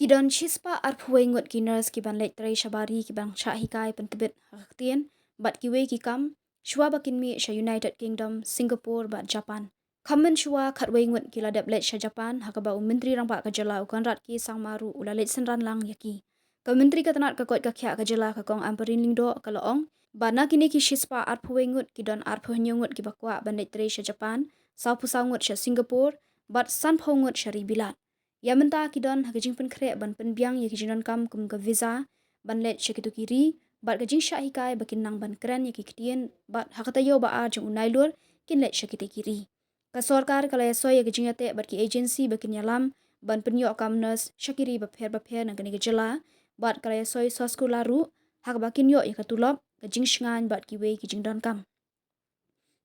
Kidon chispa arphuwe ngot kiners kiban lek tray shabari kibang shahikai pentebit haktian bat kiwe kikam shua bakin mi sha United Kingdom, Singapore bat Japan. Kamen shua khatwe ngot kiladap let sha Japan hakaba menteri rang ba ka Jylla ukan rat ki sang maru ulalet senran lang yaki. Ka menteri ka tanat ka kot ka khya ka Jylla ka kong amperin lingdo ka laong bana kini ki chispa arphuwe ngot kidon arphu ngot ki bakwa ban let tray sha Japan, sau pusau ngot sha Singapore bat san phau ngot sha ribilat. Ya menta kidon hakajing pen krek ban pen biang ya kijinon kam kum ka visa ban let syakitu kiri bat kajing syak hikai bakin nang ban keren ya kikitien bat hakatayo ba a jong unai lur kin let syakite kiri. Ka sorkar kala ya soy ya kajing ate bat ki agency bakin yalam ban penyo kamnes syakiri bapher nang kani ka Jylla bat kala ya soy sosku laru hak bakin yo ya ka Tulop kajing shngan bat ki we kijing don kam.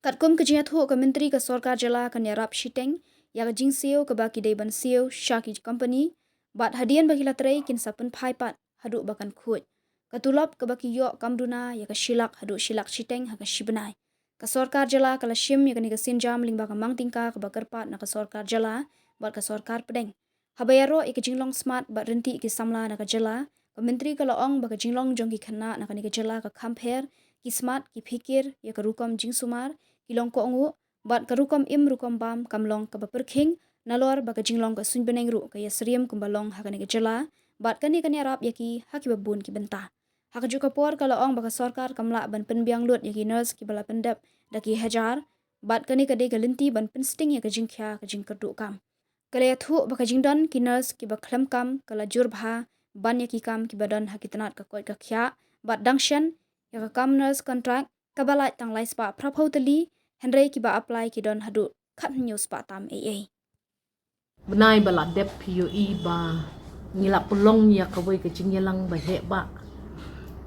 Katkum kajing athu ka menteri ka sorkar Jylla kan ya rap shiteng ya kajing CEO ke baki day ban CEO Shaki company bat hadian bagi latrai kin sapen phaipat haduk bakan khut katulop ke baki yo kamduna ya ka shilak haduk shilak shiteng ha ka Bnai ka sorkar Jylla kala shim ya kani ka sinjam ling baka mang tingka ke bakarpat na ka sorkar Jylla bat ka sorkar pedeng habayaro ik jinglong smart bat renti ki samla na ka Jylla ka menteri kala ong baka jinglong jong ki khana na kani ka Jylla ka khamper ki smart ki fikir ya ka rukom jing sumar ki long ko ongu bat karukom im rukom bam kamlong ka baperking nalor baka jinglong ka sun beneng ru ka yasriem kumbalong hakani ka Jylla bat kani arab yaki haki babun ki benta hak juga por kala ong baka sorkar kamla ban penbiang lut yaki nurse ki bala pendap daki hajar bat kani ka de galinti ban pensting ya ka jingkhya ka jingkerdu kam kala yathu baka jingdon ki nurse ki bakhlam kam kala jur bha ban yaki kam ki badan hakitanat ka koi ka khya bat dangshan ya ka kam nurse contract kabala tang lai spa prapautali Henry kiba apply ki don hadu khat news pa tam AA. Bnai bala dep PUE ba ngila pulong ya kawai ke jingyalang ba he ba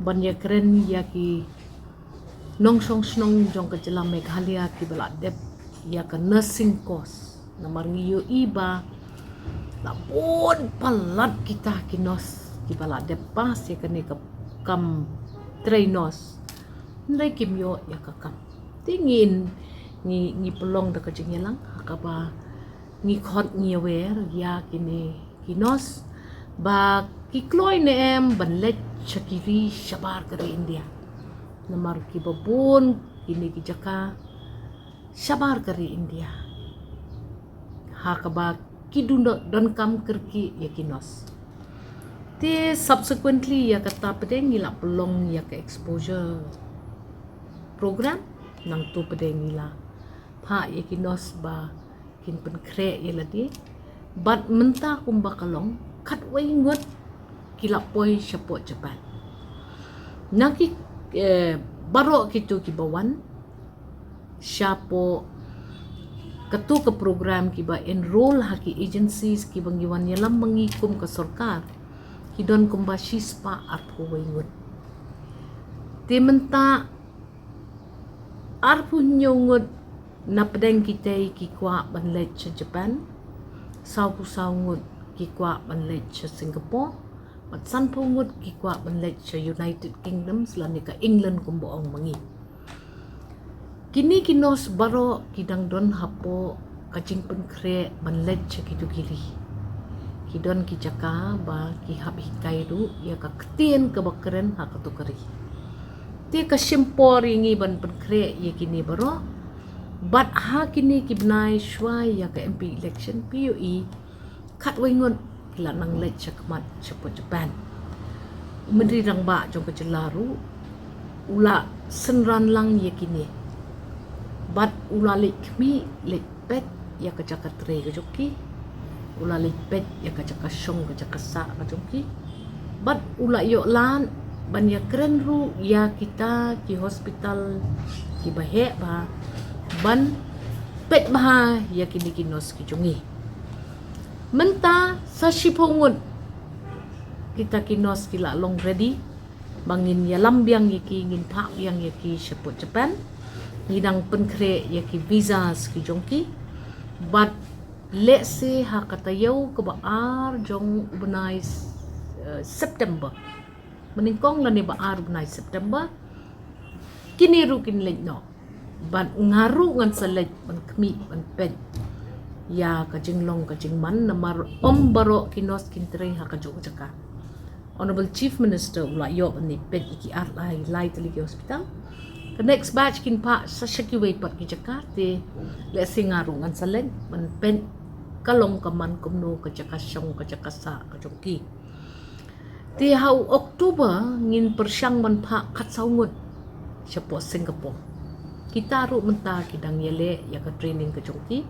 ban ya keren ya ki nong song snong jong ke Jylla Meghalaya ki bala dep ya ke nursing course namar ngi UE ba la bon palat kita ki nos ki bala dep pas ya kene ke kam trainos ndai kim yo ya ka kam tingin ngi pelong da kajing yalang akaba ngi khot ngi wer ya kini kinos ba ki kloi ne em ban let chakiri shabar kare India namar ki babun kini ki jaka shabar kare India hakaba ki don kam kerki ya kinos te subsequently ya kata pedeng ngila pelong ya ke exposure program nang tu pedeng ngila ha ya kinos ba kin pen kre ya ladi bat menta kumba kalong kat wai ngot kila poi chapo Japan naki baro kitu ki bawan chapo katu ke program ki ba enroll haki agencies ki bangiwan yalam mengikum ke sorkar ki don kumba shispa arpo wai ngot te menta arpu nyongot na pedeng kita ki kwa ban let cha Japan sau ngot ki kwa ban let cha Singapore bat san po ngot ki kwa ban let cha United Kingdom selani ka England kumboong mangi kini kinos baro kidang don hapo kajing pen kre ban let cha kitu kiri kidon ki jaka ba ki hab hikai du ya ka ktien ka bakeren ha ka tukari te ka simpor ingi ban penkre ya kini baro bat ha kini ki Bnai shwai ya ka MP election PUE khat wengon kila nang let chakmat chapo Japan menteri rang ba jong ka Jylla ru ula senran lang ya kini bat ula lek mi lek pet ya ka jaka tre ka joki ula lek pet ya ka jaka shong ka jaka sa ka joki bat ula yo lan ban ya keren ru ya kita ki hospital ki bahe ba ban pet bah ya kini kinos ki jungi menta sa shipongun kita kinos kila long ready bangin ya lambiang yaki ngin pak yang yaki shepot Japan ngidang penkre yaki visas ki jongki but let's say ha katayaw ka baar jong Bnai September meningkong lani baar Bnai September kini ru kin lek no ban ngaru ngan selek ban kmi ban pen ya ka jinglong ka jingman namar baro kinos kintre ha ka jok jaka. Honorable Chief Minister ula yo ni pet iki at lai tali ki hospital. The next batch kin pa sa shakiway pat ki jaka te le singarung an salen man pen kalong kaman kumno ka jaka syong ka jaka sa ka jongki. Ti hau Oktober ngin persyang man pa kat saungut siya po Singapore. Kita ru menta kidang yele ya ka training ka jongki.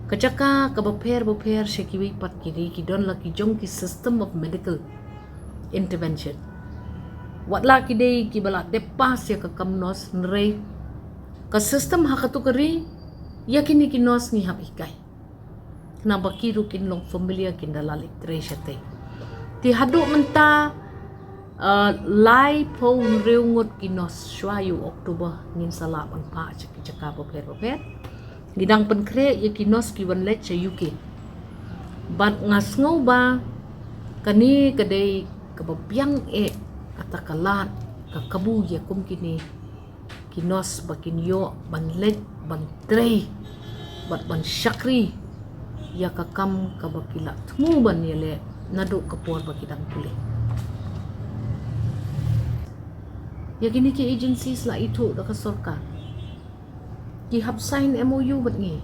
Kajaka ka baper shakiway pat kiri kidon la ki jongki system of medical intervention. Wat la ki day ki bala depas ya ka kamnos nrei ka system hakatu kari ya kini kinos ni hap ikai. Kenapa kiru kin long familiar kin dalalik treasure te. Ti hadu menta lai po reungut kinos shwayu Oktober ngin salap ang pa caka baper. Gidang penkre ya kinos ki wan let sa UK. Bat ngas ngau ba kani kadai kababyang kata kalat kakabu ya kum kini kinos bakin yo ban let ban trei bat ban syakri ya kakam kabakila tmu ban yele nadu kapur bakidang pulih ya kini ki agencies la itu da ka sarkar ki hab sign MOU bat ngi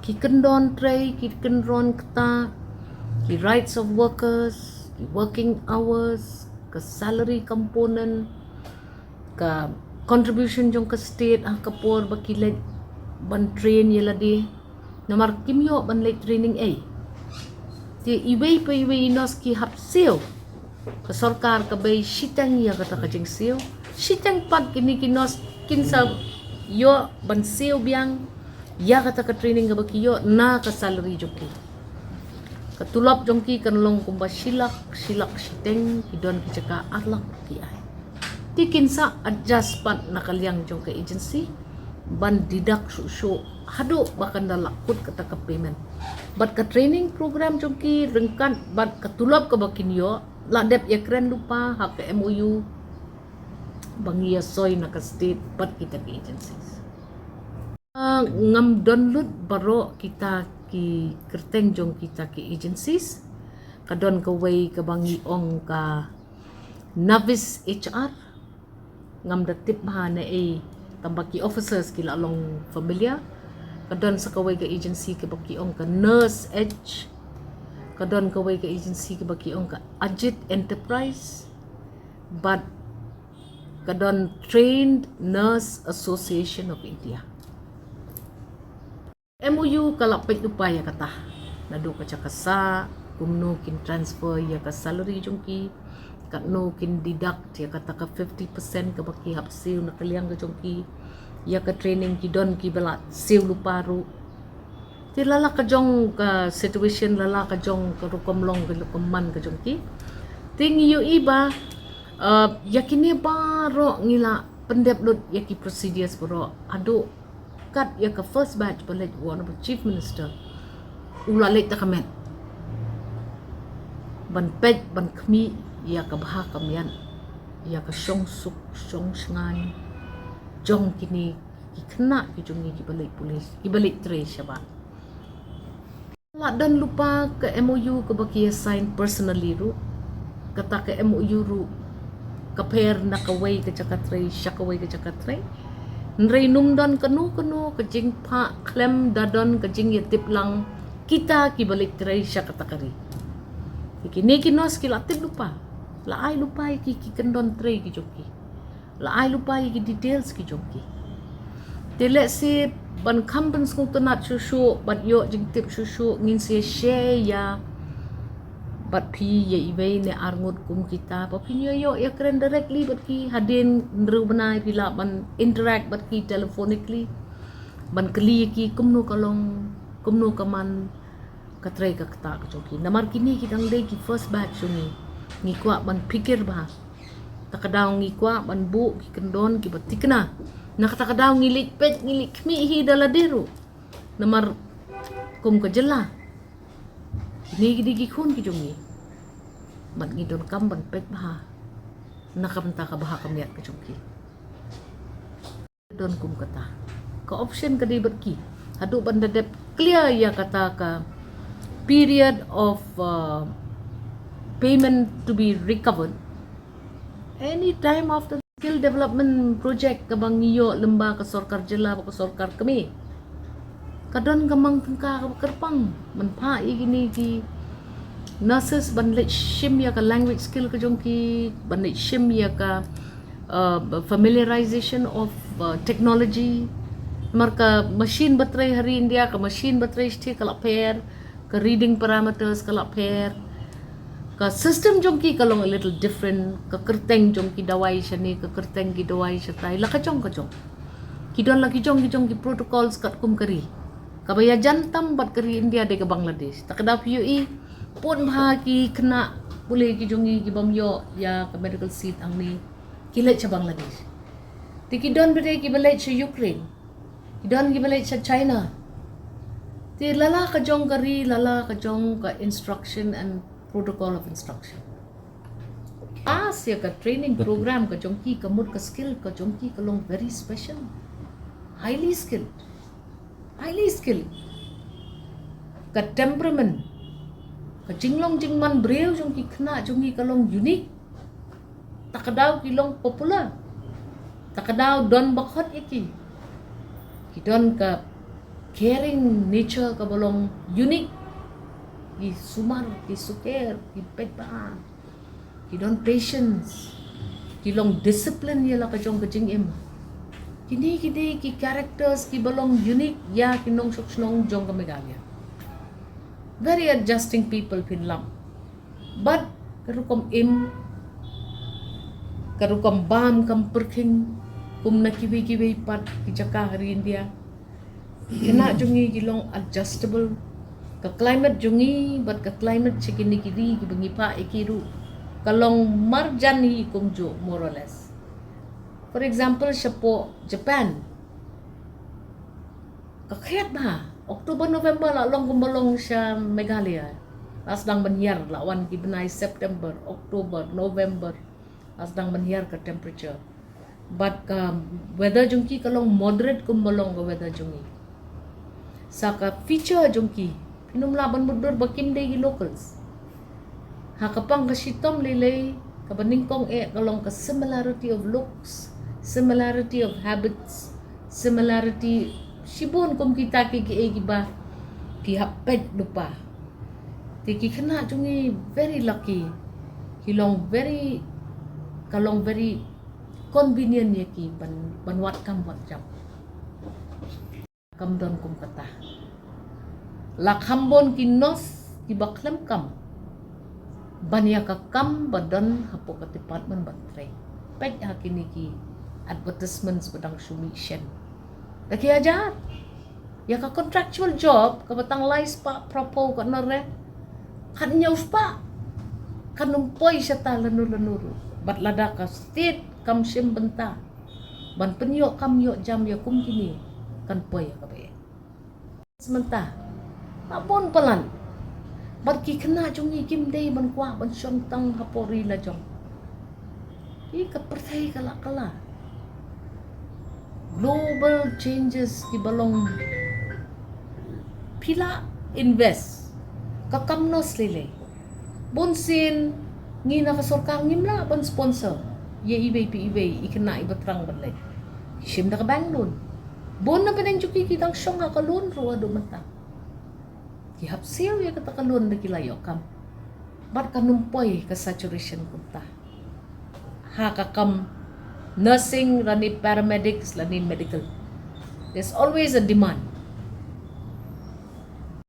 ki kendon trei ki kendron kata ki rights of workers working hours, ke salary component, ke contribution jong ke state kapur bakilet ban train yela di namar kimyo ban late training ti iway pa iway inos ki hapsil ke sarkar ke bay sitang ya kata kajing sil sitang pag kini kinos kinsa yo ban sil biang ya kata ke training ke bakiyo na ke salary jong ki Tulop jongki kanlong kumba silak siteng kidon ki caka atlak ki ai. Ti kinsa adjust pat nakaliang jong ke agency ban didak su hadu bakan dalakut kata ke payment. Bat ke training program jongki rengkan bat ke tulop ke bakin yo ladep ya keren lupa hak ke MOU bangi ya soy na ke state bat kita ke agencies. Ngam download baro kita ki kerteng jong kita ki agencies kadon ka way ka bangi ong ka novice HR ngam datip ha na tambaki officers ki lalong familiar kadon sa kaway ka agency ka baki ong ka nurse H kadon ka way ka agency ka baki ong ka Ajit Enterprise but kadon Trained Nurse Association of India MOU kalapit upaya kata nadu ka cakasa kumno kin transfer ya ka salary jongki katno kin deduct ya kata ka 50% ka baki hapsil na kaliang ka jongki ya ka training ki don ki bala sil luparu ti lala ka jong ka situation lala ka jong ka rukomlong ka lukoman ka jongki ting yu iba yakini baro ngila pendeplut yaki procedures bro adu kat ya ke first batch balik honorable chief minister ula lek ta kamen ban pet ban khmi ya ka bha kamyan ya ka shong suk shong shngan jong kini ki khna ki jongi ki balik polis ki balik tre Shabar la dan lupa ke MOU ke baki sign personally ru kata ke MOU ru kaper na kaway ke cakatre syakaway ke cakatre nrei numdon kanu ke jing pa klem dadon ke jing yetip lang kita ki balik trai syakatakari kini kinos ki latip lupa la ai lupa ki kendon trai ki joki la ai lupa ki details ki joki te let's say ban kampen skung tenat susu bat yo jing tip susu ngin se share ya bat pi ye ibai ne arngut kum kita pa pinyo yo ya keren directly bat ki hadin nru Bnai pila ban interact bat ki telephonically ban kli ki kumno kalong kumno kaman katrai ka kata ka joki namar kini kidang dei ki first batch ni kwa ban pikir ba takadaw ngi kwa ban bu ki kendon ki batikna nakatakaдаw ngilik pet ngilik mi hi daladero namar kum ka Jylla ni gidi kun ki jongi mat ngidon kam ban pet baha nakamta ka baha kamyat ka jongi don kum kata ka option ka di berki Hadu bandadep clear ya kata ka period of payment to be recovered any time after skill development project kabang iyo lemba ka sorkar Jylla ka sorkar kami kadon gamang tengka ka kerpang menpa igini ki nurses banlet shim ya ka language skill ka jongki banlet shim ya ka familiarization of technology marka machine battery hari India ka machine battery sti kala pair ka reading parameters kala pair ka system jongki kalong a little different ka kerteng jongki dawai shani ka kerteng ki dawai shatai la ka jong kidon lagi jong ki protocols kat kum kari kabaya jantam bat kari India de ka Bangladesh takada PUE pun bha ki kena boleh ki jongi ki bamyo ya ka medical seat ang ni kilet sa Bangladesh ti kidon bede ki balai sa Ukraine kidon ki balai sa China ti lala ka jong kari lala ka jong ka instruction and protocol of instruction ya ka training program ka jong ki ka mud ka skill ka jong ki ka long very special highly skilled ka temperament ka jinglong jingman breu jong ki kena jong ki kalong unique takadaw ki long popular takadaw don bakot iki kidon ka caring nature ka balong unique ki sumar ki suker ki petba kidon patience kilong discipline yala ka jong ka jingim kini ki characters ki balong unique ya kinong suknong jong ka megalia very adjusting people pinlam but karukom karukom bam kam perking kum na kiwi pat ki jaka hari India kena jungi kilong adjustable ka climate jungi but ka climate chikini kiri ki bengi pa ikiru kalong marjani kumjo more or less for example shapo Japan kakhet ba Oktober November la long kumbalong siya Meghalaya asdang menyar lawan ki Bnai September Oktober November asdang menyar ka temperature but ka weather jungki kalong moderate kumbalong ka weather jungi saka feature jungki pinum laban mudur bakim de locals hakapang kasitom lilay kabaningkong kalong ka similarity of looks similarity of habits similarity sibon kum kita ki ba ki hapet lupa tiki kena jungi very lucky hilong very kalong very convenient ya ki ban wat kam wat jam kam don kum kata lakhambon ki nos ki baklem kam banya ka kam badan hapo ka department batray pet hakini ki advertisements badang sumishen lagi ajar ya ka contractual job ka batang lais pa propo ka nore kan nyaus pa kan numpoy siya ta lanur bat lada ka state kam sim benta ban penyo kam yo jam ya kum kini kan poy ka ba sementa abon pelan bat ki kena jungi kim day ban kwa ban syong tang hapori la jong i ka pertai kala global changes ki balong pila invest kakamnos lile bonsin ngina ka sorkar ngimla ban sponsor ye ibay ikena ibatrang balay sim da ka bank loan bon na pineng juki kitang syong ka loan ro ado mata ki hapsiw ya kata ka loan na kilayo kam bat kanumpoy ka saturation kunta ha ka kam nursing, rani paramedics, rani medical. There's always a demand.